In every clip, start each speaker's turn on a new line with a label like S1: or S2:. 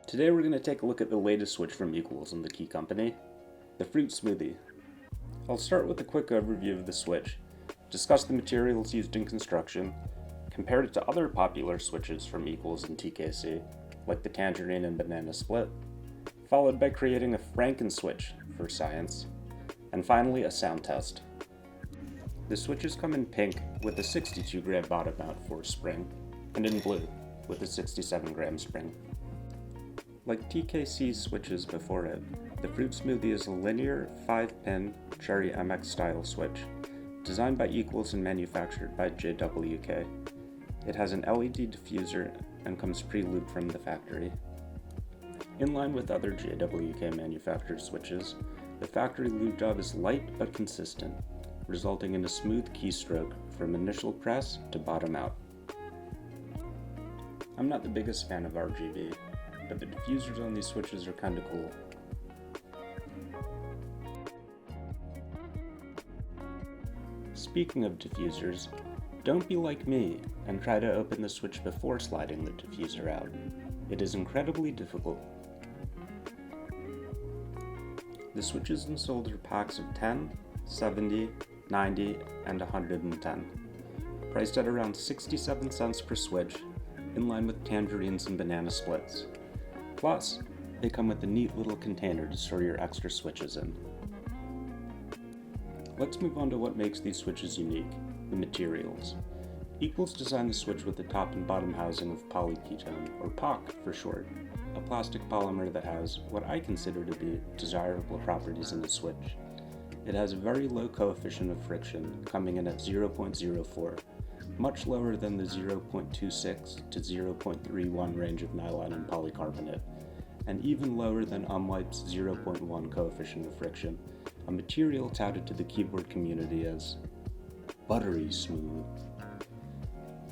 S1: Today we're going to take a look at the latest switch from Equalz and the key company, the Fruit Smoothie. I'll start with a quick overview of the switch, discuss the materials used in construction, compare it to other popular switches from Equalz and TKC, like the Tangerine and Banana Split, followed by creating a Frankenswitch for science, and finally a sound test. The switches come in pink with a 62 gram bottom mount for spring, and in blue with a 67 gram spring. Like TKC switches before it, the Fruit Smoothie is a linear 5-pin Cherry MX style switch, designed by Equalz and manufactured by JWK. It has an LED diffuser and comes pre-looped from the factory. In line with other JWK manufactured switches, the factory loop job is light but consistent, resulting in a smooth keystroke from initial press to bottom out. I'm not the biggest fan of RGB, but the diffusers on these switches are kinda cool. Speaking of diffusers, don't be like me and try to open the switch before sliding the diffuser out. It is incredibly difficult. The switches and sold are packs of 10, 70, 90, and 110, priced at around 67 cents per switch, in line with Tangerines and Banana Splits. Plus, they come with a neat little container to store your extra switches in. Let's move on to what makes these switches unique, the materials. Equalz designed the switch with the top and bottom housing of polyketone, or POC for short, a plastic polymer that has what I consider to be desirable properties in the switch. It has a very low coefficient of friction, coming in at 0.04, much lower than the 0.26 to 0.31 range of nylon and polycarbonate, and even lower than Umwipe's 0.1 coefficient of friction, a material touted to the keyboard community as buttery smooth.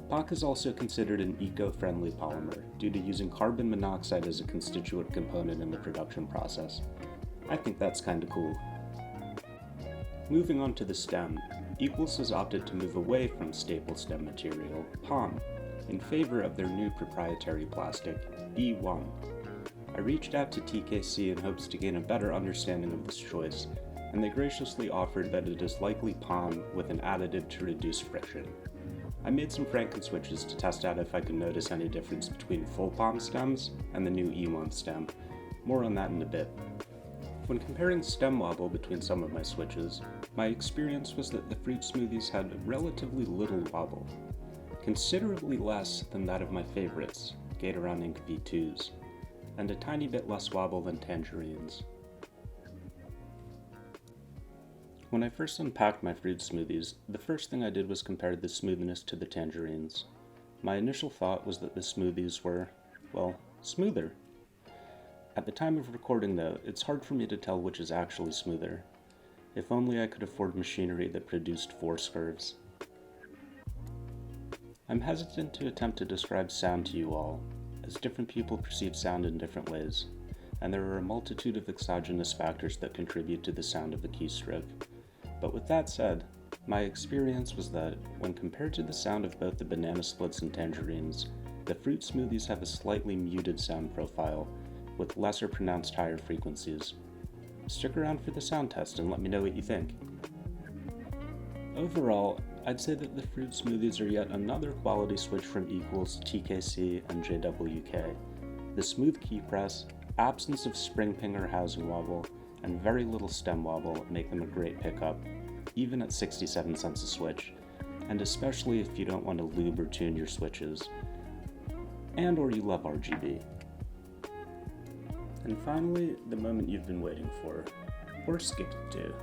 S1: POC is also considered an eco-friendly polymer due to using carbon monoxide as a constituent component in the production process. I think that's kinda cool. Moving on to the stem, Equalz has opted to move away from staple stem material, POM, in favor of their new proprietary plastic, E1. I reached out to TKC in hopes to gain a better understanding of this choice, and they graciously offered that it is likely POM with an additive to reduce friction. I made some Frankenswitches to test out if I could notice any difference between full POM stems and the new E1 stem. More on that in a bit. When comparing stem wobble between some of my switches, my experience was that the Fruit Smoothies had relatively little wobble, considerably less than that of my favorites, Gatorade Ink V2s, and a tiny bit less wobble than Tangerines. When I first unpacked my Fruit Smoothies, the first thing I did was compare the smoothness to the Tangerines. My initial thought was that the Smoothies were, well, smoother. At the time of recording though, it's hard for me to tell which is actually smoother. If only I could afford machinery that produced force curves. I'm hesitant to attempt to describe sound to you all, as different people perceive sound in different ways, and there are a multitude of exogenous factors that contribute to the sound of a keystroke. But with that said, my experience was that, when compared to the sound of both the Banana Splits and Tangerines, the Fruit Smoothies have a slightly muted sound profile, with lesser pronounced higher frequencies. Stick around for the sound test and let me know what you think. Overall, I'd say that the Fruit Smoothies are yet another quality switch from Equalz, TKC, and JWK. The smooth key press, absence of spring ping or housing wobble, and very little stem wobble make them a great pickup, even at 67 cents a switch, and especially if you don't want to lube or tune your switches, and or you love RGB. And finally, the moment you've been waiting for, or skipped to.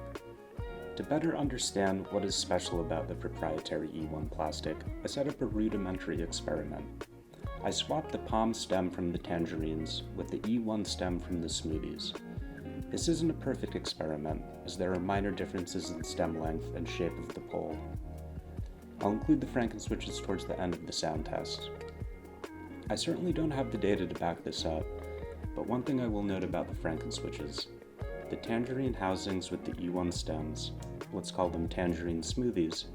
S1: To better understand what is special about the proprietary E1 plastic, I set up a rudimentary experiment. I swapped the POM stem from the Tangerines with the E1 stem from the Smoothies. This isn't a perfect experiment, as there are minor differences in stem length and shape of the pole. I'll include the Frankenswitches towards the end of the sound test. I certainly don't have the data to back this up, but one thing I will note about the Frankenswitches: the Tangerine housings with the E1 stems, let's call them Tangerine Smoothies,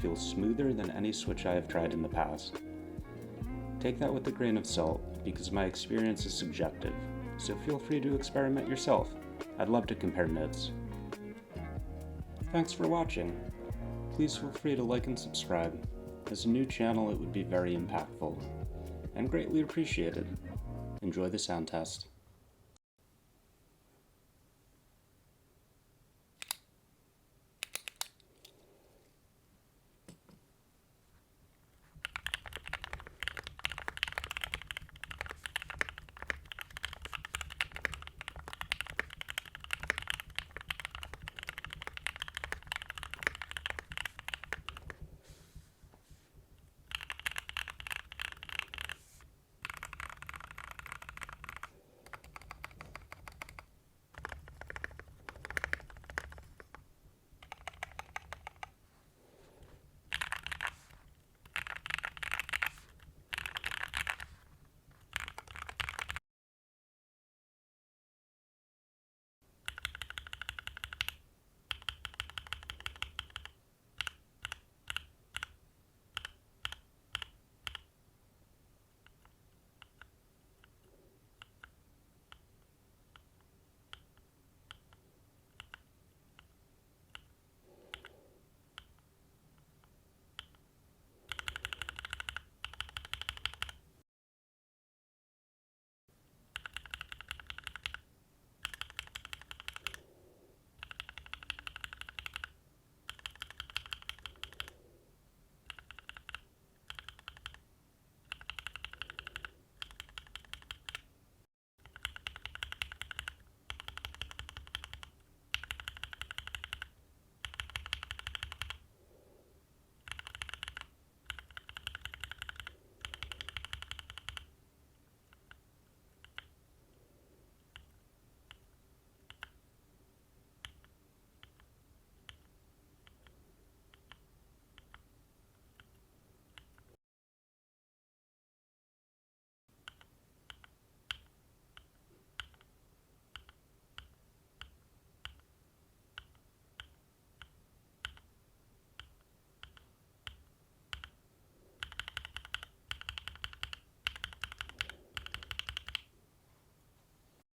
S1: feel smoother than any switch I have tried in the past. Take that with a grain of salt, because my experience is subjective, so feel free to experiment yourself. I'd love to compare notes. Thanks for watching. Please feel free to like and subscribe. As a new channel, it would be very impactful and greatly appreciated. Enjoy the sound test.